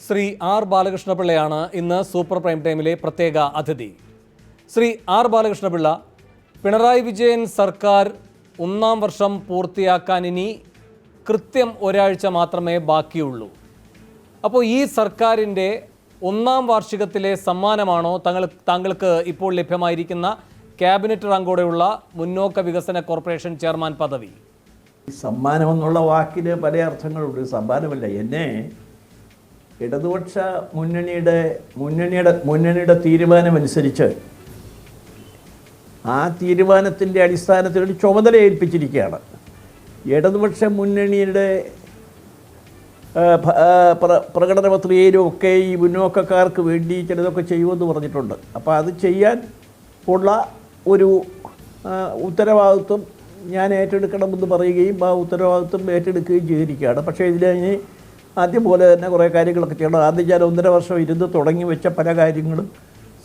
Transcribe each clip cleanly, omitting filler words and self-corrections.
Shri R ബാലകൃഷ്ണപിള്ളയാണ് ഇന്ന് super prime ടൈമിലെ പ്രത്യേക അതിഥി. ശ്രീ ആർ ബാലകൃഷ്ണപിള്ള, പിണറായി വിജയൻ സർക്കാർ ഒന്നാം വർഷം പൂർത്തിയാക്കാൻ ഇനി കൃത്യം ഒരാഴ്ച മാത്രമേ ബാക്കിയുള്ളൂ. അപ്പോൾ ഈ സർക്കാരിൻ്റെ ഒന്നാം വാർഷികത്തിലെ സമ്മാനമാണോ താങ്കൾക്ക് ഇപ്പോൾ ലഭ്യമായിരിക്കുന്ന ക്യാബിനറ്റ് റാങ്കോടെയുള്ള മുന്നോക്ക വികസന കോർപ്പറേഷൻ ചെയർമാൻ പദവി? സമ്മാനം എന്നുള്ള വാക്കിന് പല അർത്ഥങ്ങളുണ്ട്. സമ്മാനമല്ല, എന്നെ ഇടതുപക്ഷ മുന്നണിയുടെ തീരുമാനമനുസരിച്ച് ആ തീരുമാനത്തിൻ്റെ അടിസ്ഥാനത്തിൽ ഒരു ചുമതല ഏൽപ്പിച്ചിരിക്കുകയാണ്. ഇടതുപക്ഷ മുന്നണിയുടെ പ്രകടന പത്രികയിലും ഒക്കെ ഈ മുന്നോക്കക്കാർക്ക് വേണ്ടി ചിലതൊക്കെ ചെയ്യുമെന്ന് പറഞ്ഞിട്ടുണ്ട്. അപ്പോൾ അത് ചെയ്യാൻ ഉള്ള ഒരു ഉത്തരവാദിത്വം ഞാൻ ഏറ്റെടുക്കണമെന്ന് പറയുകയും ആ ഉത്തരവാദിത്വം ഏറ്റെടുക്കുകയും ചെയ്തിരിക്കുകയാണ്. പക്ഷേ ഇതിന് ആദ്യം പോലെ തന്നെ കുറേ കാര്യങ്ങളൊക്കെ ചെയ്യണം. ആദ്യം ഞാൻ 1.5 വർഷം ഇരുന്ന് തുടങ്ങി വെച്ച പല കാര്യങ്ങളും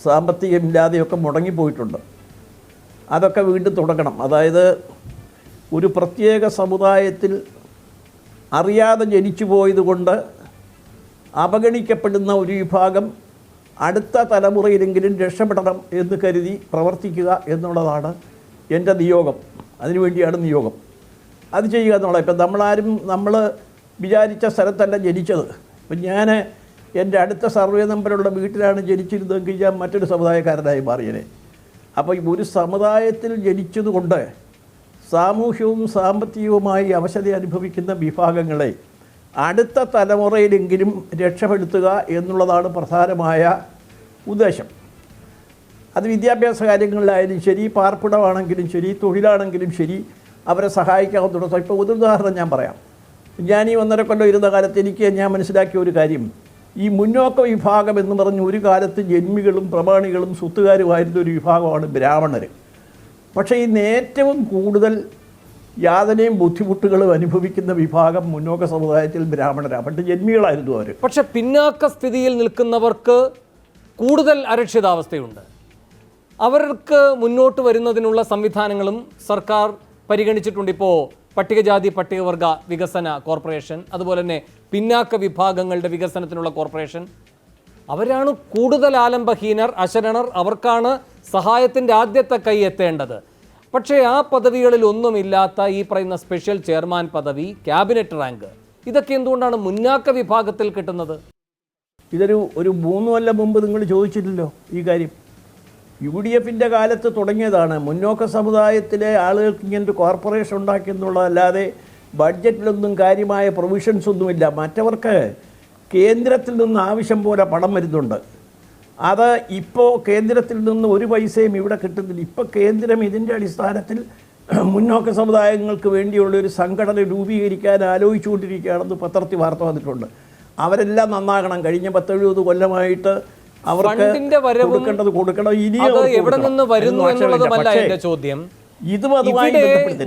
സാമ്പത്തികമില്ലാതെയൊക്കെ മുടങ്ങിപ്പോയിട്ടുണ്ട്. അതൊക്കെ വീണ്ടും തുടങ്ങണം. അതായത് ഒരു പ്രത്യേക സമുദായത്തിൽ അറിയാതെ ജനിച്ചു പോയതുകൊണ്ട് അവഗണിക്കപ്പെടുന്ന ഒരു വിഭാഗം അടുത്ത തലമുറയിലെങ്കിലും രക്ഷപ്പെടണം എന്ന് കരുതി പ്രവർത്തിക്കുക എന്നുള്ളതാണ് എൻ്റെ നിയോഗം. അതിനുവേണ്ടിയാണ് നിയോഗം. അത് ചെയ്യുക എന്നുള്ളത്. ഇപ്പം നമ്മൾ വിചാരിച്ച സ്ഥലത്തല്ല ജനിച്ചത്. ഇപ്പം ഞാൻ എൻ്റെ അടുത്ത സർവേ നമ്പറുള്ള വീട്ടിലാണ് ജനിച്ചിരുന്നതെങ്കിൽ ഞാൻ മറ്റൊരു സമുദായക്കാരനായി മാറിയനെ. അപ്പോൾ ഒരു സമുദായത്തിൽ ജനിച്ചതുകൊണ്ട് സാമൂഹ്യവും സാമ്പത്തികവുമായി അവശത അനുഭവിക്കുന്ന വിഭാഗങ്ങളെ അടുത്ത തലമുറയിലെങ്കിലും രക്ഷപ്പെടുത്തുക എന്നുള്ളതാണ് പ്രധാനമായ ഉദ്ദേശം. അത് വിദ്യാഭ്യാസ കാര്യങ്ങളിലായാലും ശരി, പാർപ്പിടമാണെങ്കിലും ശരി, തൊഴിലാണെങ്കിലും ശരി, അവരെ സഹായിക്കാവുന്ന. ഇപ്പോൾ ഒരു ഉദാഹരണം ഞാൻ പറയാം. ഞാൻ ഈ 1.5 കൊല്ലം ഇരുന്ന കാലത്ത് ഞാൻ മനസ്സിലാക്കിയ ഒരു കാര്യം, ഈ മുന്നോക്ക വിഭാഗം എന്ന് പറഞ്ഞ് ഒരു കാലത്ത് ജന്മികളും പ്രമാണികളും സ്വത്തുകാരുമായിരുന്ന ഒരു വിഭാഗമാണ് ബ്രാഹ്മണർ. പക്ഷേ ഇന്ന് ഏറ്റവും കൂടുതൽ യാതനയും ബുദ്ധിമുട്ടുകളും അനുഭവിക്കുന്ന വിഭാഗം മുന്നോക്ക സമുദായത്തിൽ ബ്രാഹ്മണരാണ്. പണ്ട് ജന്മികളായിരുന്നു അവർ. പക്ഷെ പിന്നാക്ക സ്ഥിതിയിൽ നിൽക്കുന്നവർക്ക് കൂടുതൽ അരക്ഷിതാവസ്ഥയുണ്ട്. അവർക്ക് മുന്നോട്ട് വരുന്നതിനുള്ള സംവിധാനങ്ങളും സർക്കാർ പരിഗണിച്ചിട്ടുണ്ട്. ഇപ്പോൾ പട്ടികജാതി പട്ടികവർഗ വികസന കോർപ്പറേഷൻ, അതുപോലെ തന്നെ പിന്നാക്ക വിഭാഗങ്ങളുടെ വികസനത്തിനുള്ള കോർപ്പറേഷൻ. അവരാണ് കൂടുതൽ ആലംബഹീനർ, അശരണർ. അവർക്കാണ് സഹായത്തിൻ്റെ ആദ്യത്തെ കൈ എത്തേണ്ടത്. പക്ഷേ ആ പദവികളിൽ ഒന്നുമില്ലാത്ത ഈ പറയുന്ന സ്പെഷ്യൽ ചെയർമാൻ പദവി, ക്യാബിനറ്റ് റാങ്ക്, ഇതൊക്കെ എന്തുകൊണ്ടാണ് മുന്നാക്ക വിഭാഗത്തിൽ കിട്ടുന്നത്? ഇതൊരു 3 കൊല്ലം മുമ്പ് നിങ്ങൾ ചോദിച്ചില്ലല്ലോ ഈ കാര്യം. UDFിൻ്റെ കാലത്ത് തുടങ്ങിയതാണ്. മുന്നോക്ക സമുദായത്തിലെ ആളുകൾക്ക് ഇങ്ങനൊരു കോർപ്പറേഷൻ ഉണ്ടാക്കിയെന്നുള്ളതല്ലാതെ ബഡ്ജറ്റിലൊന്നും കാര്യമായ പ്രൊവിഷൻസ് ഒന്നുമില്ല. മറ്റവർക്ക് കേന്ദ്രത്തിൽ നിന്ന് ആവശ്യം പോലെ പണം വരുന്നുണ്ട്. അത് ഇപ്പോൾ കേന്ദ്രത്തിൽ നിന്ന് ഒരു പൈസയും ഇവിടെ കിട്ടുന്നില്ല. ഇപ്പോൾ കേന്ദ്രം ഇതിൻ്റെ അടിസ്ഥാനത്തിൽ മുന്നോക്ക സമുദായങ്ങൾക്ക് വേണ്ടിയുള്ളൊരു സംഘടന രൂപീകരിക്കാൻ ആലോചിച്ചുകൊണ്ടിരിക്കുകയാണെന്ന് പത്രത്തിൽ വാർത്ത വന്നിട്ടുണ്ട്. അവരെല്ലാം നന്നാകണം. കഴിഞ്ഞ 10-70 കൊല്ലമായിട്ട് അവർക്ക് കൊടുക്കേണ്ടത് കൊടുക്കണം. എവിടെ നിന്ന് വരുന്നു എന്നുള്ളതുമല്ല എന്റെ ചോദ്യം.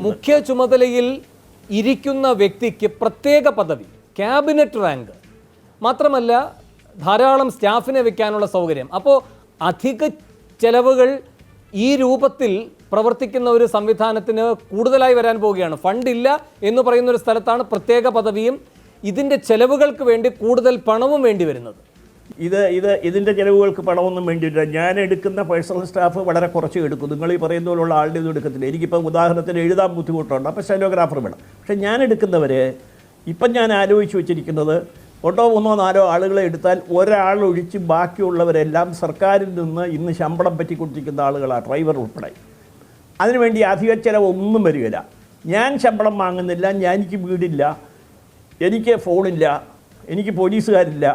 മുഖ്യ ചുമതലയിൽ ഇരിക്കുന്ന വ്യക്തിക്ക് പ്രത്യേക പദവി, ക്യാബിനറ്റ് റാങ്ക്, മാത്രമല്ല ധാരാളം സ്റ്റാഫിനെ വെക്കാനുള്ള സൗകര്യം. അപ്പോൾ അധിക ചെലവുകൾ ഈ രൂപത്തിൽ പ്രവർത്തിക്കുന്ന ഒരു സംവിധാനത്തിന് കൂടുതലായി വരാൻ പോവുകയാണ്. ഫണ്ടില്ല എന്ന് പറയുന്ന ഒരു സ്ഥലത്താണ് പ്രത്യേക പദവിയും ഇതിൻ്റെ ചെലവുകൾക്ക് വേണ്ടി കൂടുതൽ പണവും വേണ്ടി വരുന്നത്. ഇതിൻ്റെ ചിലവുകൾക്ക് പണമൊന്നും വേണ്ടിയില്ല. ഞാൻ എടുക്കുന്ന പേഴ്സണൽ സ്റ്റാഫ് വളരെ കുറച്ച് എടുക്കും. നിങ്ങൾ ഈ പറയുന്ന പോലുള്ള ആളുടെ ഇതും എടുക്കത്തില്ല. എനിക്കിപ്പം ഉദാഹരണത്തിന് എഴുതാൻ ബുദ്ധിമുട്ടുണ്ട്, അപ്പോൾ സ്റ്റെനോഗ്രാഫർ വേണം. പക്ഷേ ഞാൻ എടുക്കുന്നവർ ഇപ്പം ഞാൻ ആലോചിച്ച് വെച്ചിരിക്കുന്നത് 1, 3, 4 ആളുകളെ എടുത്താൽ ഒരാളൊഴിച്ച് ബാക്കിയുള്ളവരെല്ലാം സർക്കാരിൽ നിന്ന് ഇന്ന് ശമ്പളം പറ്റിക്കൊണ്ടിരിക്കുന്ന ആളുകളാണ്, ഡ്രൈവർ ഉൾപ്പെടെ. അതിനുവേണ്ടി അധിക ചിലവൊന്നും വരികയില്ല. ഞാൻ ശമ്പളം വാങ്ങുന്നില്ല, എനിക്ക് വീടില്ല, എനിക്ക് ഫോണില്ല, എനിക്ക് പോലീസുകാരില്ല.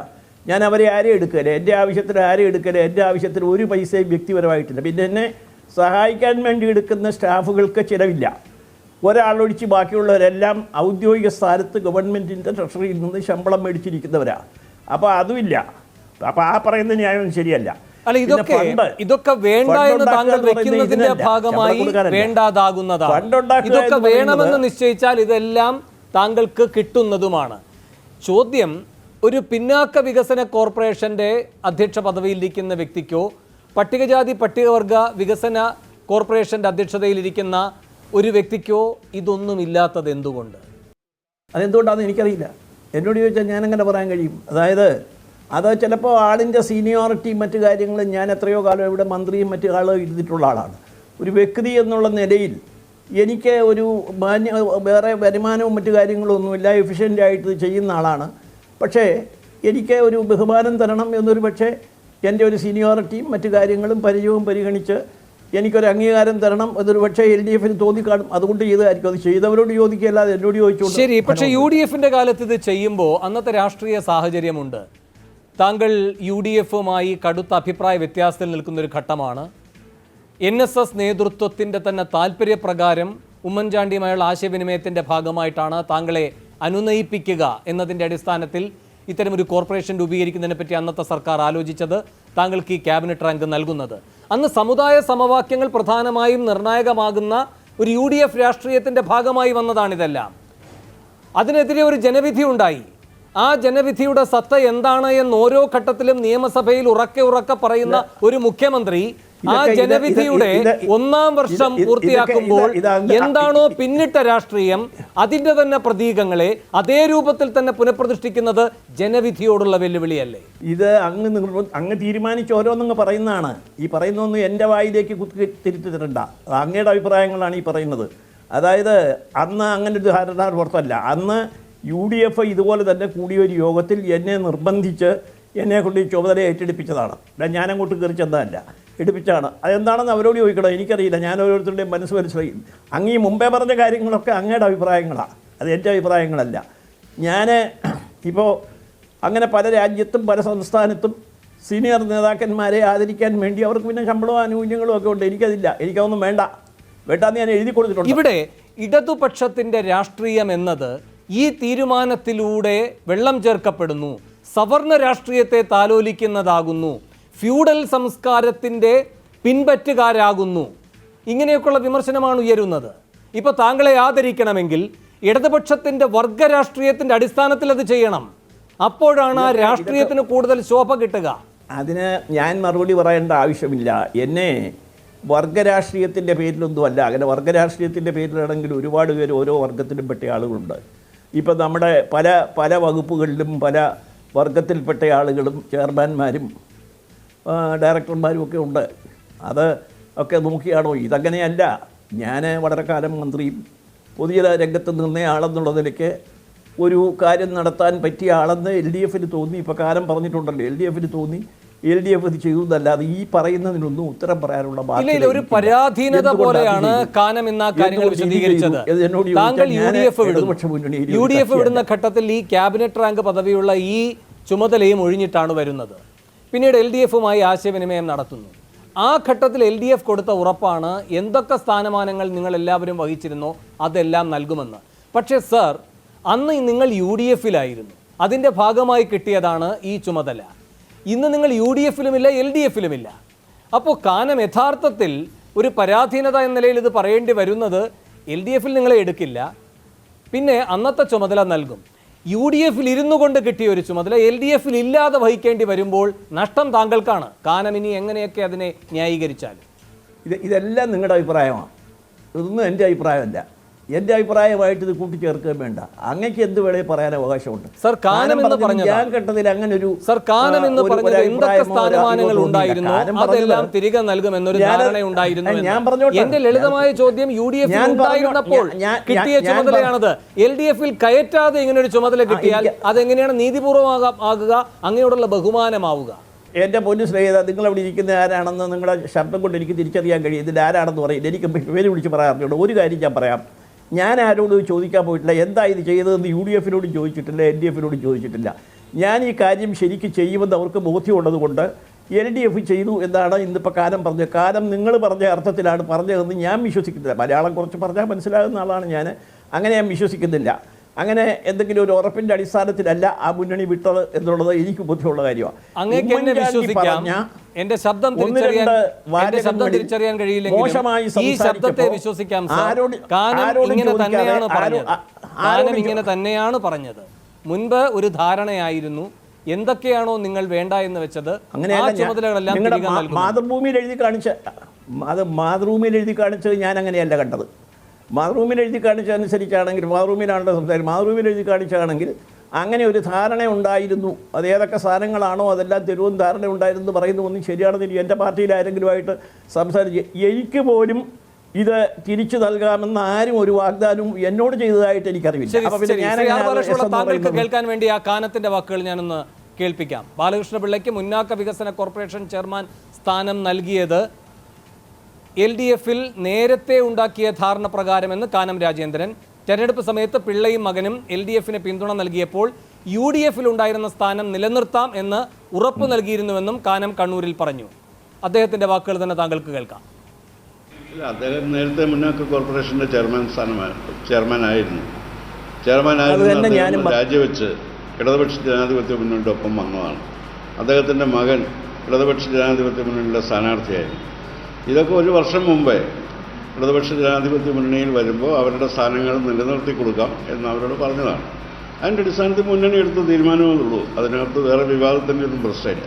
ഞാൻ അവരെ ആരെയും എടുക്കല, എൻ്റെ ആവശ്യത്തിന് ആരെയും എടുക്കല, എൻ്റെ ആവശ്യത്തിന് ഒരു പൈസയും വ്യക്തിപരമായിട്ടില്ല. പിന്നെ എന്നെ സഹായിക്കാൻ വേണ്ടി എടുക്കുന്ന സ്റ്റാഫുകൾക്ക് ചിലവില്ല. ഒരാളൊഴിച്ച് ബാക്കിയുള്ളവരെല്ലാം ഔദ്യോഗിക സ്ഥാനത്ത് ഗവൺമെൻറ്റിൻ്റെ ട്രഷറിയിൽ നിന്ന് ശമ്പളം മേടിച്ചിരിക്കുന്നവരാണ്. അപ്പോൾ അതുമില്ല. അപ്പോൾ ആ പറയുന്ന ന്യായം ശരിയല്ല. ഇതൊക്കെ വേണ്ട എന്ന് താങ്കൾ വെക്കുന്നതിന്റെ ഭാഗമായി വേണ്ടാതാകുന്നതാണ്. ഇതൊക്കെ വേണമെന്ന് നിശ്ചയിച്ചാൽ ഇതെല്ലാം താങ്കൾക്ക് കിട്ടുന്നതുമാണ്. ചോദ്യം, ഒരു പിന്നാക്ക വികസന കോർപ്പറേഷൻ്റെ അധ്യക്ഷ പദവിയിലിരിക്കുന്ന വ്യക്തിക്കോ പട്ടികജാതി പട്ടികവർഗ വികസന കോർപ്പറേഷൻ്റെ അധ്യക്ഷതയിലിരിക്കുന്ന ഒരു വ്യക്തിക്കോ ഇതൊന്നുമില്ലാത്തത് എന്തുകൊണ്ട്? അതെന്തുകൊണ്ടാണെന്ന് എനിക്കറിയില്ല. എന്നോട് ചോദിച്ചാൽ ഞാനങ്ങനെ പറയാൻ കഴിയും. അതായത് അത് ചിലപ്പോൾ ആളിൻ്റെ സീനിയോറിറ്റിയും മറ്റു കാര്യങ്ങളും, ഞാൻ എത്രയോ കാലം ഇവിടെ മന്ത്രിയും മറ്റു ആളും ഇരുന്നിട്ടുള്ള ആളാണ്. ഒരു വ്യക്തി എന്നുള്ള നിലയിൽ എനിക്ക് ഒരു വേറെ വരുമാനവും മറ്റു കാര്യങ്ങളും ഒന്നുമില്ല, എഫിഷ്യൻ്റായിട്ട് ചെയ്യുന്ന ആളാണ്. പക്ഷേ എനിക്ക് ഒരു ബഹുമാനം തരണം എന്നൊരു പക്ഷേ എൻ്റെ ഒരു സീനിയോറിറ്റിയും മറ്റു കാര്യങ്ങളും പരിചയവും പരിഗണിച്ച് എനിക്കൊരു അംഗീകാരം തരണം എന്നൊരു പക്ഷേ LDFന് തോന്നിക്കാണും. അതുകൊണ്ട് ചെയ്തതായിരിക്കും. അത് ചെയ്തവരോട് ചോദിക്കുകയല്ലാതെ എന്നോട് ചോദിച്ചോളൂ. ശരി, പക്ഷേ UDFൻ്റെ കാലത്ത് ഇത് ചെയ്യുമ്പോൾ അന്നത്തെ രാഷ്ട്രീയ സാഹചര്യമുണ്ട്. താങ്കൾ UDFുമായി കടുത്ത അഭിപ്രായ വ്യത്യാസത്തിൽ നിൽക്കുന്നൊരു ഘട്ടമാണ്. NSS നേതൃത്വത്തിൻ്റെ തന്നെ താല്പര്യപ്രകാരം ഉമ്മൻചാണ്ടിയുമായുള്ള ആശയവിനിമയത്തിൻ്റെ ഭാഗമായിട്ടാണ് താങ്കളെ അനുനയിപ്പിക്കുക എന്നതിൻ്റെ അടിസ്ഥാനത്തിൽ ഇത്തരമൊരു കോർപ്പറേഷൻ രൂപീകരിക്കുന്നതിനെ പറ്റി അന്നത്തെ സർക്കാർ ആലോചിച്ചത്, താങ്കൾക്ക് ഈ ക്യാബിനറ്റ് റാങ്ക് നൽകുന്നത്. അന്ന് സമുദായ സമവാക്യങ്ങൾ പ്രധാനമായും നിർണായകമാകുന്ന ഒരു UDF രാഷ്ട്രീയത്തിൻ്റെ ഭാഗമായി വന്നതാണിതെല്ലാം. അതിനെതിരെ ഒരു ജനവിധി ഉണ്ടായി. ആ ജനവിധിയുടെ സത്ത എന്താണ് എന്ന് ഓരോ ഘട്ടത്തിലും നിയമസഭയിൽ ഉറക്കെ പറയുന്ന ഒരു മുഖ്യമന്ത്രി ആ ജനവിധിയുടെ 1-ാം വർഷം പൂർത്തിയാക്കുമ്പോൾ എന്താണോ പിന്നിട്ട രാഷ്ട്രീയം, അതിൻ്റെ തന്നെ പ്രതീകങ്ങളെ അതേ രൂപത്തിൽ തന്നെ പുനഃപ്രതിഷ്ഠിക്കുന്നത് ജനവിധിയോടുള്ള വെല്ലുവിളിയല്ലേ? ഇത് അങ്ങ് തീരുമാനിച്ച് ഓരോന്നങ്ങ് പറയുന്നതാണ്. ഈ പറയുന്നൊന്നും എൻ്റെ വായിലേക്ക് കുത്തി തിരുത്തി തരണ്ട. അങ്ങയുടെ അഭിപ്രായങ്ങളാണ് ഈ പറയുന്നത്. അതായത് അന്ന് അങ്ങനെ ഒരു ധാരണ പുറത്തല്ല. അന്ന് UDF ഇതുപോലെ തന്നെ കൂടിയൊരു യോഗത്തിൽ എന്നെ നിർബന്ധിച്ച് എന്നെ കൊണ്ട് ഈ ചുമതല ഏറ്റെടുപ്പിച്ചതാണ്. ഞാനങ്ങോട്ട് കയറി ചെന്നതല്ല, എടുപ്പിച്ചാണ്. അതെന്താണെന്ന് അവരോട് ചോദിക്കണം, എനിക്കറിയില്ല. ഞാൻ ഓരോരുത്തരുടെയും മനസ്സിലായി. അങ്ങ് ഈ മുമ്പേ പറഞ്ഞ കാര്യങ്ങളൊക്കെ അങ്ങയുടെ അഭിപ്രായങ്ങളാണ്, അത് എൻ്റെ അഭിപ്രായങ്ങളല്ല. ഞാൻ ഇപ്പോൾ അങ്ങനെ പല രാജ്യത്തും പല സംസ്ഥാനത്തും സീനിയർ നേതാക്കന്മാരെ ആദരിക്കാൻ വേണ്ടി അവർക്ക് പിന്നെ ശമ്പളവും ആനുകൂല്യങ്ങളും ഒക്കെ ഉണ്ട്. എനിക്കതില്ല, എനിക്കതൊന്നും വേണ്ടാന്ന് ഞാൻ എഴുതി കൊടുത്തിട്ടുണ്ട്. ഇവിടെ ഇടതുപക്ഷത്തിൻ്റെ രാഷ്ട്രീയം എന്നത് ഈ തീരുമാനത്തിലൂടെ വെള്ളം ചേർക്കപ്പെടുന്നു, സവർണ രാഷ്ട്രീയത്തെ താലോലിക്കുന്നതാകുന്നു, ഫ്യൂഡൽ സംസ്കാരത്തിൻ്റെ പിൻപറ്റുകാരാകുന്നു, ഇങ്ങനെയൊക്കെയുള്ള വിമർശനമാണ് ഉയരുന്നത്. ഇപ്പോൾ താങ്കളെ ആദരിക്കണമെങ്കിൽ ഇടതുപക്ഷത്തിൻ്റെ വർഗരാഷ്ട്രീയത്തിൻ്റെ അടിസ്ഥാനത്തിൽ അത് ചെയ്യണം. അപ്പോഴാണ് ആ രാഷ്ട്രീയത്തിന് കൂടുതൽ ശോഭ കിട്ടുക. അതിന് ഞാൻ മറുപടി പറയേണ്ട ആവശ്യമില്ല. എന്നെ വർഗരാഷ്ട്രീയത്തിൻ്റെ പേരിലൊന്നുമല്ല. അങ്ങനെ വർഗരാഷ്ട്രീയത്തിൻ്റെ പേരിലാണെങ്കിൽ ഒരുപാട് പേര് ഓരോ വർഗത്തിലും പെട്ട ആളുകളുണ്ട്. ഇപ്പം നമ്മുടെ പല വകുപ്പുകളിലും പല വർഗത്തിൽപ്പെട്ട ആളുകളും ചെയർമാന്മാരും ഡയറക്ടർമാരും ഒക്കെ ഉണ്ട്. അത് ഒക്കെ നോക്കിയാണോ? ഇതങ്ങനെയല്ല. ഞാൻ വളരെ കാലം മന്ത്രിയും പൊതുജന രംഗത്ത് നിന്ന ആളെന്നുള്ള നിലയ്ക്ക് ഒരു കാര്യം നടത്താൻ പറ്റിയ ആളെന്ന് LDFന് തോന്നി. ഇപ്പോൾ കാലം പറഞ്ഞിട്ടുണ്ടല്ലോ, LDFന് തോന്നി, LDF ഇത് ചെയ്തതല്ലാതെ ഈ പറയുന്നതിനൊന്നും ഉത്തരം പറയാനുള്ള ബാധ്യത. ഒരു പരാധീനത പോലെയാണ് കാനം ഇന്ന് ആ കാര്യങ്ങൾ വിശദീകരിച്ചത്. താങ്കൾ UDF വിടുന്ന ഘട്ടത്തിൽ ഈ ക്യാബിനറ്റ് റാങ്ക് പദവിയുള്ള ഈ ചുമതലയും ഒഴിഞ്ഞിട്ടാണ് വരുന്നത്. പിന്നീട് LDFുമായി ആശയവിനിമയം നടത്തുന്നു. ആ ഘട്ടത്തിൽ LDF കൊടുത്ത ഉറപ്പാണ് എന്തൊക്കെ സ്ഥാനമാനങ്ങൾ നിങ്ങൾ എല്ലാവരും വഹിച്ചിരുന്നോ അതെല്ലാം നൽകുമെന്ന്. പക്ഷേ സർ, അന്ന് നിങ്ങൾ UDFിലായിരുന്നു, അതിൻ്റെ ഭാഗമായി കിട്ടിയതാണ് ഈ ചുമതല. ഇന്ന് നിങ്ങൾ UDFിലുമില്ല, LDFിലുമില്ല. അപ്പോൾ കാനം യഥാർത്ഥത്തിൽ ഒരു പരാധീനത എന്ന നിലയിൽ ഇത് പറയേണ്ടി വരുന്നത്, LDFിൽ നിങ്ങളെ എടുക്കില്ല, പിന്നെ അന്നത്തെ ചുമതല നൽകും. UDFിൽ ഇരുന്നു കൊണ്ട് കിട്ടിയ ഒരു ചുമതല LDFിൽ ഇല്ലാതെ വഹിക്കേണ്ടി വരുമ്പോൾ നഷ്ടം താങ്കൾക്കാണ്. കാനം ഇനി എങ്ങനെയൊക്കെ അതിനെ ന്യായീകരിച്ചാലും ഇതെല്ലാം നിങ്ങളുടെ അഭിപ്രായമാണ്, ഇതൊന്നും എൻ്റെ അഭിപ്രായമല്ല. എൻ്റെ അഭിപ്രായമായിട്ട് ഇത് കൂട്ടിച്ചേർക്കുകയും വേണ്ട. അങ്ങക്ക് എന്ത് വേണേ പറയാൻ അവകാശമുണ്ട്. സർ, കാനം എന്ന് പറഞ്ഞത് ഞാൻ ഘട്ടത്തിൽ അങ്ങനെ ഒരു കാനം എന്ന് പറഞ്ഞത് എന്തൊക്കെ സ്ഥാനമാനങ്ങൾ ഉണ്ടായിരുന്നു അതെല്ലാം തിരികെ നൽകുമെന്നൊരു ധാരണയുണ്ടായിരുന്നു. ഞാൻ പറഞ്ഞു, എന്റെ ലളിതമായ ചോദ്യം, UDF ഉണ്ടായിരുന്നപ്പോൾ കിട്ടിയ ചുമതലയാണത്. LDFിൽ കയറ്റാതെ ഇങ്ങനെ ഒരു ചുമതല കിട്ടിയാൽ അതെങ്ങനെയാണ് നീതിപൂർവമാകുക, അങ്ങയോടുള്ള ബഹുമാനമാവുക? എൻ്റെ പൊന്നു സ്നേഹിത, നിങ്ങളവിടെ ഇരിക്കുന്ന ആരാണെന്ന് നിങ്ങളുടെ ശബ്ദം കൊണ്ട് എനിക്ക് തിരിച്ചറിയാൻ കഴിയും. ഇതിൽ ആരാണെന്ന് പറയില്ല, എനിക്ക് പേര് വിളിച്ച് പറയാറുണ്ട്. ഒരു കാര്യം ഞാൻ പറയാം, ഞാൻ ആരോടും ചോദിക്കാൻ പോയിട്ടില്ല. എന്താ ഇത് ചെയ്തതെന്ന് UDFിനോടും ചോദിച്ചിട്ടില്ല, LDFിനോടും ചോദിച്ചിട്ടില്ല. ഞാൻ ഈ കാര്യം ശരിക്കും ചെയ്യുമെന്ന് അവർക്ക് ബോധ്യമുള്ളത് കൊണ്ട് LDF ചെയ്തു എന്നാണ് ഇന്നിപ്പോൾ കാലം പറഞ്ഞത്. കാലം നിങ്ങൾ പറഞ്ഞ അർത്ഥത്തിലാണ് പറഞ്ഞതെന്ന് ഞാൻ വിശ്വസിക്കുന്നില്ല. മലയാളം കുറച്ച് പറഞ്ഞാൽ മനസ്സിലാകുന്ന ആളാണ് ഞാൻ. അങ്ങനെ ഞാൻ വിശ്വസിക്കുന്നില്ല. അങ്ങനെ എന്തെങ്കിലും ഒരു ഉറപ്പിൻ്റെ അടിസ്ഥാനത്തിലല്ല ആ മുന്നണി വിട്ടത് എന്നുള്ളത് എനിക്ക് ബുദ്ധിയുള്ള കാര്യമാണ്. എന്റെ ശബ്ദം തിരിച്ചറിയാൻ കഴിയില്ലെങ്കിൽ ഈ ശബ്ദത്തെ വിശ്വസിക്കാം. ഇങ്ങനെ തന്നെയാണ് പറഞ്ഞത്. മുൻപ് ഒരു ധാരണയായിരുന്നു, എന്തൊക്കെയാണോ നിങ്ങൾ വേണ്ട എന്ന് വെച്ചത് ആ ചുമതലകളെല്ലാം മാതൃഭൂമിയിൽ എഴുതി കാണിച്ചത് ഞാൻ അങ്ങനെയല്ല കണ്ടത്. മാതൃഭൂമിയിൽ എഴുതി കാണിച്ചതനുസരിച്ചാണെങ്കിൽ, മാതൃഭൂമിയിലാണല്ലോ സംസാരിക്കും, മാതൃഭൂമിയിൽ എഴുതി കാണിച്ചാണെങ്കിൽ അങ്ങനെ ഒരു ധാരണ ഉണ്ടായിരുന്നു. അത് ഏതൊക്കെ സാധനങ്ങളാണോ അതെല്ലാം തരുമെന്ന് ധാരണ ഉണ്ടായിരുന്നു പറയുന്നു. ഒന്നും ശരിയാണെന്നില്ല. എൻ്റെ പാർട്ടിയിൽ ആരെങ്കിലുമായിട്ട് സംസാരിച്ച് എനിക്ക് പോലും ഇത് തിരിച്ചു നൽകാമെന്ന് ആരും ഒരു വാഗ്ദാനവും എന്നോട് ചെയ്തതായിട്ട് എനിക്കറിയില്ല. അപ്പോൾ പിന്നെ താങ്കൾക്ക് കേൾക്കാൻ വേണ്ടി ആ കാനത്തിന്റെ വാക്കുകൾ ഞാനൊന്ന് കേൾപ്പിക്കാം. ബാലകൃഷ്ണ പിള്ളയ്ക്ക് മുന്നാക്ക വികസന കോർപ്പറേഷൻ ചെയർമാൻ സ്ഥാനം നൽകിയത് LDF-ൽ നേരത്തെ ഉണ്ടാക്കിയ ധാരണ പ്രകാരമെന്ന് കാനം രാജേന്ദ്രൻ. തെരഞ്ഞെടുപ്പ് സമയത്ത് പിള്ളയും മകനും LDF-ന് പിന്തുണ നൽകിയപ്പോൾ UDF-ൽ ഉണ്ടായിരുന്ന സ്ഥാനം നിലനിർത്താം എന്ന് ഉറപ്പു നൽകിയിരുന്നുവെന്നും കാനം കണ്ണൂരിൽ പറഞ്ഞു. അദ്ദേഹത്തിന്റെ വാക്കുകൾ തന്നെ താങ്കൾക്ക് കേൾക്കാം. ഇല്ല, അദ്ദേഹം നേരത്തെ മുന്നാക്ക കോർപ്പറേഷൻ്റെ ചെയർമാനായിരുന്നു. രാജിവെച്ച് ഇടതുപക്ഷ ജനാധിപത്യ മുന്നണിയോടൊപ്പം വന്നതാണ്. അദ്ദേഹത്തിൻ്റെ മകൻ ഇടതുപക്ഷ ജനാധിപത്യ മുന്നണിയുടെ സ്ഥാനാർത്ഥിയായിരുന്നു. ഇതൊക്കെ ഒരു വർഷം മുമ്പേ ഇടതുപക്ഷ ജനാധിപത്യ മുന്നണിയിൽ വരുമ്പോൾ അവരുടെ സ്ഥാനങ്ങൾ നിലനിർത്തി കൊടുക്കാം എന്ന് അവരോട് പറഞ്ഞതാണ്. അതിൻ്റെ അടിസ്ഥാനത്തിൽ മുന്നണി എടുത്ത തീരുമാനമേ ഉള്ളൂ. അതിനകത്ത് വേറെ വിവാദത്തിൻ്റെ ഒന്നും പ്രശ്നമില്ല.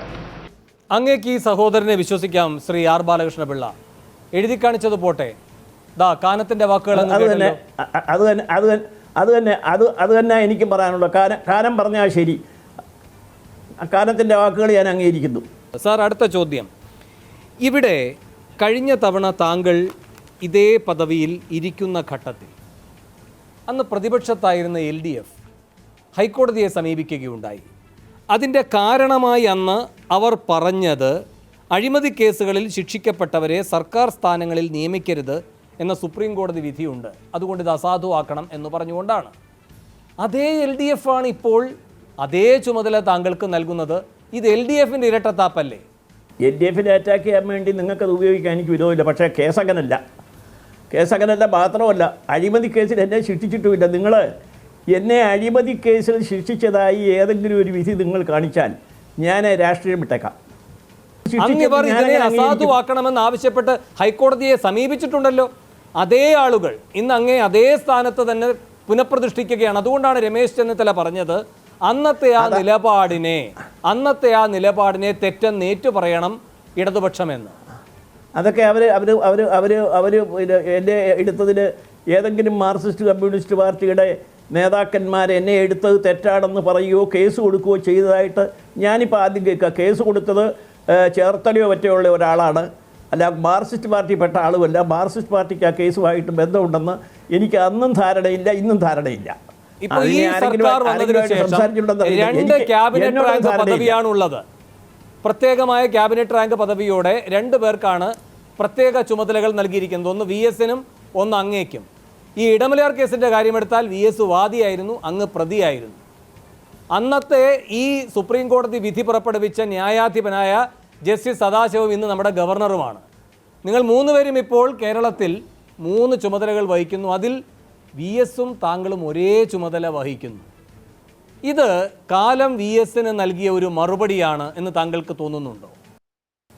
അങ്ങേക്ക് ഈ സഹോദരനെ വിശ്വസിക്കാം ശ്രീ ആർ ബാലകൃഷ്ണ പിള്ള. എഴുതി കാണിച്ചത് പോട്ടെ, കാനത്തിന്റെ വാക്കുകൾ അത് തന്നെ എനിക്കും പറയാനുള്ളൂ. കാനം പറഞ്ഞാൽ ശരി, കാനത്തിൻ്റെ വാക്കുകൾ ഞാൻ അംഗീകരിക്കുന്നു. സാർ, അടുത്ത ചോദ്യം. ഇവിടെ കഴിഞ്ഞ തവണ താങ്കൾ ഇതേ പദവിയിൽ ഇരിക്കുന്ന ഘട്ടത്തിൽ അന്ന് പ്രതിപക്ഷത്തായിരുന്ന LDF ഹൈക്കോടതിയെ സമീപിക്കുകയുണ്ടായി. അതിൻ്റെ കാരണമായി അന്ന് അവർ പറഞ്ഞത് അഴിമതി കേസുകളിൽ ശിക്ഷിക്കപ്പെട്ടവരെ സർക്കാർ സ്ഥാനങ്ങളിൽ നിയമിക്കരുത് എന്ന സുപ്രീം കോടതി വിധിയുണ്ട്, അതുകൊണ്ട് ഇത് അസാധുവാക്കണം എന്ന് പറഞ്ഞുകൊണ്ടാണ്. അതേ LDF ആണ് ഇപ്പോൾ അതേ ചുമതല താങ്കൾക്ക് നൽകുന്നത്. ഇത് LDF-ൻ്റെ ഇരട്ടത്താപ്പല്ലേ? LDF-നെ അറ്റാക്ക് ചെയ്യാൻ വേണ്ടി നിങ്ങൾക്കത് ഉപയോഗിക്കാൻ എനിക്ക് വിരോധമില്ല. പക്ഷേ കേസങ്ങനല്ല മാത്രമല്ല, അഴിമതി കേസിൽ എന്നെ ശിക്ഷിച്ചിട്ടുമില്ല. നിങ്ങൾ എന്നെ അഴിമതി കേസിൽ ശിക്ഷിച്ചതായി ഏതെങ്കിലും ഒരു വിധി നിങ്ങൾ കാണിച്ചാൽ ഞാൻ രാഷ്ട്രീയം വിട്ടേക്കാം. ഇതിനെ അസാധുവാക്കണമെന്ന് ആവശ്യപ്പെട്ട് ഹൈക്കോടതിയെ സമീപിച്ചിട്ടുണ്ടല്ലോ. അതേ ആളുകൾ ഇന്ന് അങ്ങേ അതേ സ്ഥാനത്ത് തന്നെ പുനഃപ്രതിഷ്ഠിക്കുകയാണ്. അതുകൊണ്ടാണ് രമേശ് ചെന്നിത്തല പറഞ്ഞത് അന്നത്തെ ആ നിലപാടിനെ തെറ്റെന്ന് ഏറ്റു പറയണം ഇടതുപക്ഷമെന്ന്. അതൊക്കെ അവർ എന്നെ എടുത്തതിൽ ഏതെങ്കിലും മാർക്സിസ്റ്റ് കമ്മ്യൂണിസ്റ്റ് പാർട്ടിയുടെ നേതാക്കന്മാർ എന്നെ എടുത്തത് തെറ്റാണെന്ന് പറയുകയോ കേസ് കൊടുക്കുകയോ ചെയ്തതായിട്ട് ഞാനിപ്പോൾ ആദ്യം കേൾക്കുക. കേസ് കൊടുത്തത് ചേർത്തലയോ മറ്റോയുള്ള ഒരാളാണ്, അല്ല മാർക്സിസ്റ്റ് പാർട്ടി പെട്ട ആളുമല്ല. മാർക്സിസ്റ്റ് പാർട്ടിക്ക് ആ കേസുമായിട്ട് ബന്ധമുണ്ടെന്ന് എനിക്ക് അന്നും ധാരണയില്ല, ഇന്നും ധാരണയില്ല. ഇപ്പോൾ ഈ സർക്കാർ വന്നതിന് ശേഷം 2 ക്യാബിനറ്റ് റാങ്ക് പദവിയാണുള്ളത്. പ്രത്യേകമായ ക്യാബിനറ്റ് റാങ്ക് പദവിയോടെ 2 പേർക്കാണ് പ്രത്യേക ചുമതലകൾ നൽകിയിരിക്കുന്നത്. ഒന്ന് VS-നും ഒന്ന് അങ്ങേക്കും. ഈ ഇടമലയാർ കേസിന്റെ കാര്യമെടുത്താൽ VS വാദിയായിരുന്നു, അങ്ങ് പ്രതിയായിരുന്നു. അന്നത്തെ ഈ സുപ്രീം കോടതി വിധി പുറപ്പെടുവിച്ച ന്യായാധിപനായ ജസ്റ്റിസ് സദാശിവം ഇന്ന് നമ്മുടെ ഗവർണറുമാണ്. നിങ്ങൾ 3 പേരും ഇപ്പോൾ കേരളത്തിൽ 3 ചുമതലകൾ വഹിക്കുന്നു. അതിൽ VS-ഉം താങ്കളും ഒരേ ചുമതല വഹിക്കുന്നു. ഇത് കാലം VS-ന് നൽകിയ ഒരു മറുപടിയാണ് എന്ന് താങ്കൾക്ക് തോന്നുന്നുണ്ടോ?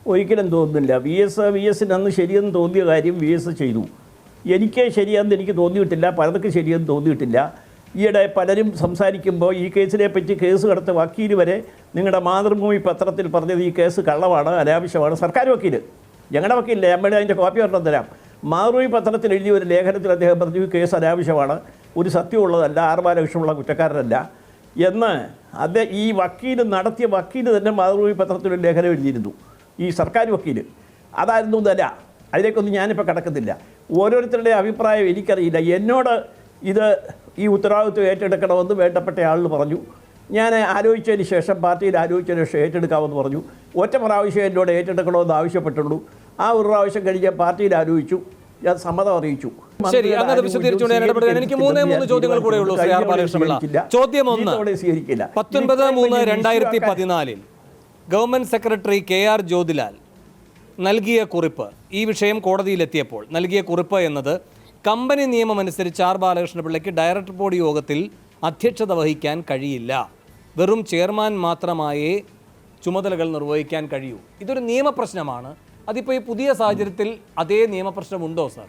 ഒരിക്കലും തോന്നുന്നില്ല. VS-ന് അന്ന് ശരിയെന്ന് തോന്നിയ കാര്യം VS ചെയ്തു. എനിക്ക് ശരിയെന്ന് എനിക്ക് തോന്നിയിട്ടില്ല, പലർക്കും ശരിയെന്ന് തോന്നിയിട്ടില്ല. ഈയിടെ പലരും സംസാരിക്കുമ്പോൾ ഈ കേസിനെ പറ്റി കേസ് കടത്ത വക്കീൽ വരെ നിങ്ങളുടെ മാതൃഭൂമി പത്രത്തിൽ പറഞ്ഞത് ഈ കേസ് കള്ളമാണ്, അനാവശ്യമാണ്. സർക്കാർ വക്കീൽ, ഞങ്ങളുടെ വക്കീലില്ല, നമ്മുടെ അതിൻ്റെ കോപ്പി ഒരെണ്ണം തരാം. മാതൃഭൂമി പത്രത്തിൽ എഴുതിയ ഒരു ലേഖനത്തിൽ അദ്ദേഹം പറഞ്ഞു ഈ കേസ് അനാവശ്യമാണ്, ഒരു സത്യമുള്ളതല്ല, 6 ലക്ഷമുള്ള കുറ്റക്കാരനല്ല എന്ന് ഈ വക്കീൽ നടത്തിയ വക്കീൽ തന്നെ മാതൃഭൂമി പത്രത്തിലൊരു ലേഖനം എഴുതിയിരുന്നു, ഈ സർക്കാർ വക്കീൽ. അതായിരുന്നു നില. അതിലേക്കൊന്നും ഞാനിപ്പോൾ കിടക്കുന്നില്ല. ഓരോരുത്തരുടെ അഭിപ്രായം എനിക്കറിയില്ല. എന്നോട് ഈ ഉത്തരവാദിത്വം ഏറ്റെടുക്കണമെന്ന് വേണ്ടപ്പെട്ട ആളിന് പറഞ്ഞു. ഞാൻ ആലോചിച്ചതിന് ശേഷം പാർട്ടിയിൽ ആലോചിച്ചതിന് ശേഷം ഏറ്റെടുക്കാമെന്ന് പറഞ്ഞു. ഒറ്റ പ്രാവശ്യം എന്നോട് ഏറ്റെടുക്കണമെന്ന് ആവശ്യപ്പെട്ടുള്ളൂ. ആ ഒരു പ്രാവശ്യം കഴിഞ്ഞ് പാർട്ടിയിൽ ആലോചിച്ചു, ഞാൻ സമ്മതം അറിയിച്ചു. ശരി, അങ്ങനെ വിശദീകരിച്ചുകൊണ്ട് എനിക്ക് 3 ചോദ്യങ്ങൾ കൂടെ ഉള്ളൂ. ചോദ്യം 1, 19/3/2014 ഗവൺമെന്റ് സെക്രട്ടറി KR ജ്യോതിലാൽ നൽകിയ കുറിപ്പ്, ഈ വിഷയം കോടതിയിലെത്തിയപ്പോൾ നൽകിയ കുറിപ്പ് എന്നത് കമ്പനി നിയമമനുസരിച്ച് ആർ ബാലകൃഷ്ണപിള്ളയ്ക്ക് ഡയറക്ടർ ബോർഡ് യോഗത്തിൽ അധ്യക്ഷത വഹിക്കാൻ കഴിയില്ല, വെറും ചെയർമാൻ മാത്രമായേ ചുമതലകൾ നിർവഹിക്കാൻ കഴിയൂ. ഇതൊരു നിയമപ്രശ്നമാണ്. അതിപ്പോൾ ഈ പുതിയ സാഹചര്യത്തിൽ അതേ നിയമപ്രശ്നമുണ്ടോ സാർ?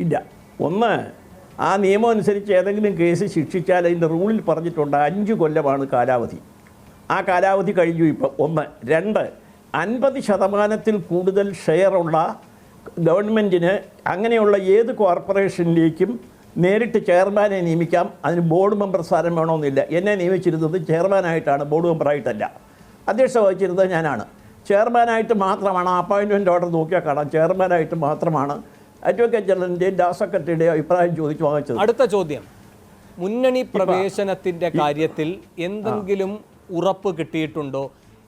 ഇല്ല. ഒന്ന്, ആ നിയമം അനുസരിച്ച് ഏതെങ്കിലും കേസ് ശിക്ഷിച്ചാൽ അതിൻ്റെ റൂളിൽ പറഞ്ഞിട്ടുണ്ട് 5 കൊല്ലമാണ് കാലാവധി. ആ കാലാവധി കഴിഞ്ഞു ഇപ്പോൾ. 1. 2, 50% കൂടുതൽ ഷെയറുള്ള ഗവൺമെൻറ്റിന് അങ്ങനെയുള്ള ഏത് കോർപ്പറേഷനിലേക്കും നേരിട്ട് ചെയർമാനെ നിയമിക്കാം, അതിന് ബോർഡ് മെമ്പർ സ്ഥാനം വേണമെന്നില്ല. എന്നെ നിയമിച്ചിരുന്നത് ചെയർമാനായിട്ടാണ്, ബോർഡ് മെമ്പറായിട്ടല്ല. അധ്യക്ഷത വഹിച്ചിരുന്നത് ഞാനാണ്. ചെയർമാനായിട്ട് മാത്രമാണ്, അപ്പോയിൻറ്റ്മെൻറ്റ് ഓർഡർ നോക്കിയാൽ കാണാം, ചെയർമാനായിട്ട് മാത്രമാണ് അഡ്വക്കേറ്റ് ജനറലിൻ്റെയും ഡാ സെക്രട്ടറിയുടെയും അഭിപ്രായം ചോദിച്ചു വാങ്ങിച്ചത്. അടുത്ത ചോദ്യം, മുന്നണി പ്രവേശനത്തിൻ്റെ കാര്യത്തിൽ എന്തെങ്കിലും ഉറപ്പ് കിട്ടിയിട്ടുണ്ടോ?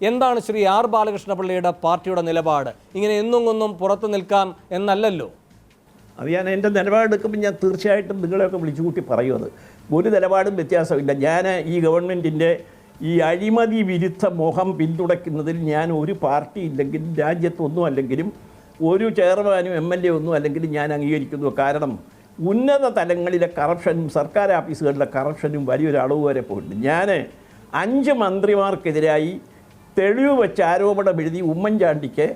എന്താണ് ശ്രീ ആർ ബാലകൃഷ്ണപിള്ളയുടെ പാർട്ടിയുടെ നിലപാട്? ഇങ്ങനെ എന്നും പുറത്തു നിൽക്കാം എന്നല്ലല്ലോ. അത് ഞാൻ എൻ്റെ നിലപാടെടുക്കുമ്പോൾ ഞാൻ തീർച്ചയായിട്ടും നിങ്ങളെയൊക്കെ വിളിച്ചു കൂട്ടി പറയും. അത് ഒരു നിലപാടും വ്യത്യാസമില്ല. ഞാൻ ഈ ഗവൺമെൻറ്റിൻ്റെ ഈ അഴിമതി വിരുദ്ധ മോഹം പിന്തുണയ്ക്കുന്നതിൽ ഞാൻ ഒരു പാർട്ടി ഇല്ലെങ്കിലും രാജ്യത്തൊന്നും അല്ലെങ്കിലും ഒരു ചെയർമാനും MLA ഒന്നും അല്ലെങ്കിലും ഞാൻ അംഗീകരിക്കുന്നു. കാരണം ഉന്നത തലങ്ങളിലെ കറപ്ഷനും സർക്കാർ ഓഫീസുകളിലെ കറപ്ഷനും വലിയൊരു അളവ് വരെ പോയിട്ടുണ്ട്. ഞാൻ 5 മന്ത്രിമാർക്കെതിരായി തെളിവ് വെച്ച് ആരോപണം എഴുതി ഉമ്മൻചാണ്ടിക്ക്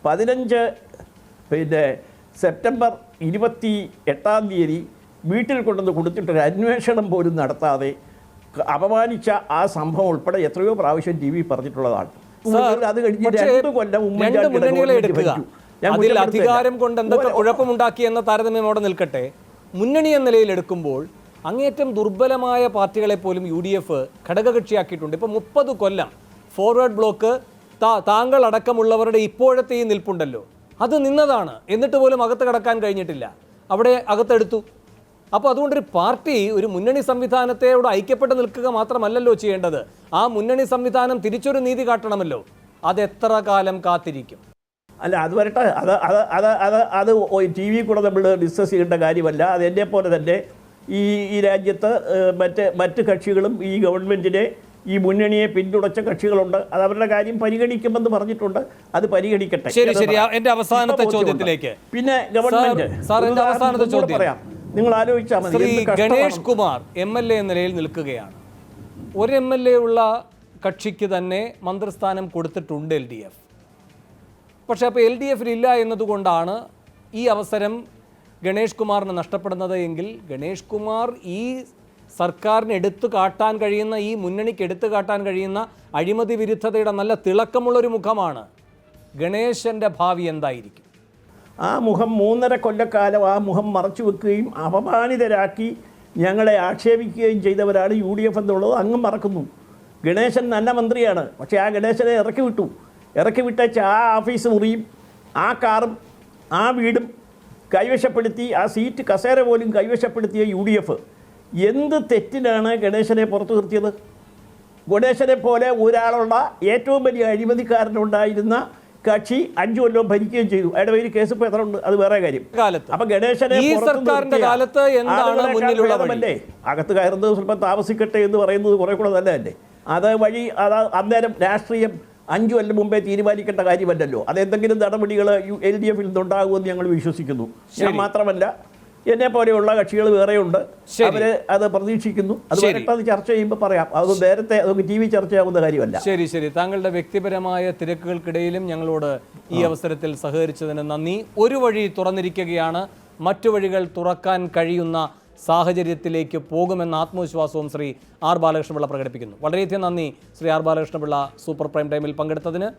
15 സെപ്റ്റംബർ 28 വീട്ടിൽ കൊണ്ടുവന്ന് കൊടുത്തിട്ടൊരു അന്വേഷണം പോലും നടത്താതെ അപമാനിച്ച ആ സംഭവം ഉൾപ്പെടെ എത്രയോ പ്രാവശ്യം TV പറഞ്ഞിട്ടുള്ളതാണ്. അത് കഴിഞ്ഞ് 2 കൊല്ലം അതിൽ അധികാരം കൊണ്ട് എന്തൊക്കെ കുഴപ്പമുണ്ടാക്കി എന്ന താരതമ്യം അവിടെ നിൽക്കട്ടെ. മുന്നണി എന്ന നിലയിൽ എടുക്കുമ്പോൾ അങ്ങേറ്റം ദുർബലമായ പാർട്ടികളെ പോലും UDF ഘടകകക്ഷിയാക്കിയിട്ടുണ്ട്. ഇപ്പോൾ 30 കൊല്ലം ഫോർവേഡ് ബ്ലോക്ക് താങ്കൾ അടക്കമുള്ളവരുടെ ഇപ്പോഴത്തെ ഈ നിൽപ്പുണ്ടല്ലോ, അത് നിന്നതാണ്. എന്നിട്ട് പോലും അകത്ത് കടക്കാൻ കഴിഞ്ഞിട്ടില്ല, അവിടെ അകത്തെടുത്തു. അപ്പോൾ അതുകൊണ്ടൊരു പാർട്ടി ഒരു മുന്നണി സംവിധാനത്തോട് ഐക്യപ്പെട്ട് നിൽക്കുക മാത്രമല്ലല്ലോ ചെയ്യേണ്ടത്, ആ മുന്നണി സംവിധാനം തിരിച്ചൊരു നീതി കാട്ടണമല്ലോ. അത് എത്ര കാലം കാത്തിരിക്കും? അല്ല, അത് വരട്ടെ. അത് TV കൂടെ നമ്മൾ ഡിസ്കസ് ചെയ്യേണ്ട കാര്യമല്ല. അത് എന്നെപ്പോലെ തന്നെ ഈ രാജ്യത്ത് മറ്റ് കക്ഷികളും ഈ ഗവൺമെൻറ്റിനെ ഈ മുന്നണിയെ പിന്തുണച്ച കക്ഷികളുണ്ട്. അത് അവരുടെ കാര്യം പരിഗണിക്കുമെന്ന് പറഞ്ഞിട്ടുണ്ട്. അത് പരിഗണിക്കട്ടെ. ശരി. എൻ്റെ അവസാനത്തെ ചോദ്യത്തിലേക്ക്. പിന്നെ ഗവൺമെന്റ് പറയാം, നിങ്ങൾ ആലോചിച്ചാൽ മതി. ശ്രീ ഗണേഷ് കുമാർ MLA എന്ന നിലയിൽ നിൽക്കുകയാണ്. ഒരു MLA ഉള്ള കക്ഷിക്ക് തന്നെ മന്ത്രിസ്ഥാനം കൊടുത്തിട്ടുണ്ട് LDF. പക്ഷേ അപ്പോൾ LDFൽ ഇല്ല എന്നതുകൊണ്ടാണ് ഈ അവസരം ഗണേഷ് കുമാറിന് നഷ്ടപ്പെടുന്നത് എങ്കിൽ ഗണേഷ് കുമാർ ഈ സർക്കാരിന് എടുത്തു കാട്ടാൻ കഴിയുന്ന, ഈ മുന്നണിക്ക് എടുത്തു കാട്ടാൻ കഴിയുന്ന അഴിമതി വിരുദ്ധതയുടെ നല്ല തിളക്കമുള്ളൊരു മുഖമാണ്. ഗണേശൻ്റെ ഭാവി എന്തായിരിക്കും? ആ മുഖം 3.5 കൊല്ലക്കാലം ആ മുഖം മറച്ചു വെക്കുകയും അപമാനിതരാക്കി ഞങ്ങളെ ആക്ഷേപിക്കുകയും ചെയ്തവരാണ് UDF എന്നുള്ളത് അങ്ങ് മറക്കുന്നു. ഗണേശൻ നല്ല മന്ത്രിയാണ്, പക്ഷേ ആ ഗണേശനെ ഇറക്കി വിട്ടേച്ച് ആ ഓഫീസ് മുറിയും ആ കാറും ആ വീടും കൈവശപ്പെടുത്തി, ആ സീറ്റ് കസേര പോലും കൈവശപ്പെടുത്തിയ UDF എന്ത് തെറ്റിനാണ് ഗണേശനെ പുറത്തു നിർത്തിയത്? ഗണേശനെ പോലെ ഒരാളുള്ള ഏറ്റവും വലിയ അഴിമതിക്കാരനുണ്ടായിരുന്ന കക്ഷി 5 കൊല്ലം ഭരിക്കുകയും ചെയ്തു. അയാളുടെ പേര് കേസ് ഇപ്പോൾ എത്ര ഉണ്ട്, അത് വേറെ കാര്യം. അപ്പൊ ഗണേശനെ അകത്ത് കയറുന്നത് സ്വല്പം താമസിക്കട്ടെ എന്ന് പറയുന്നത് കുറെ കൂടെ നല്ലതല്ലേ? അത് വഴി അന്നേരം രാഷ്ട്രീയം 5 കൊല്ലം മുമ്പേ തീരുമാനിക്കേണ്ട കാര്യമല്ലല്ലോ. അതെന്തെങ്കിലും നടപടികൾ LDFൽ നിന്നുണ്ടാകുമെന്ന് ഞങ്ങൾ വിശ്വസിക്കുന്നു. ഞാൻ മാത്രമല്ല, എന്നെ പോലെയുള്ള കക്ഷികൾ വേറെയുണ്ട്, അവര് അത് പ്രതീക്ഷിക്കുന്നു. അത് ചർച്ച ചെയ്യുമ്പോൾ പറയാം. അത് നേരത്തെ TV ചർച്ചയാവുന്ന കാര്യമല്ല. ശരി. താങ്കളുടെ വ്യക്തിപരമായ തിരക്കുകൾക്കിടയിലും ഞങ്ങളോട് ഈ അവസരത്തിൽ സഹകരിച്ചതിന് നന്ദി. ഒരു വഴി തുറന്നിരിക്കുകയാണ്, മറ്റു വഴികൾ തുറക്കാൻ കഴിയുന്ന സാഹചര്യത്തിലേക്ക് പോകുമെന്ന ആത്മവിശ്വാസവും ശ്രീ ആർ ബാലകൃഷ്ണപിള്ള പ്രകടിപ്പിക്കുന്നു. വളരെയധികം നന്ദി Shri R Balakrishna Pillai super prime ടൈമിൽ പങ്കെടുത്തതിന്.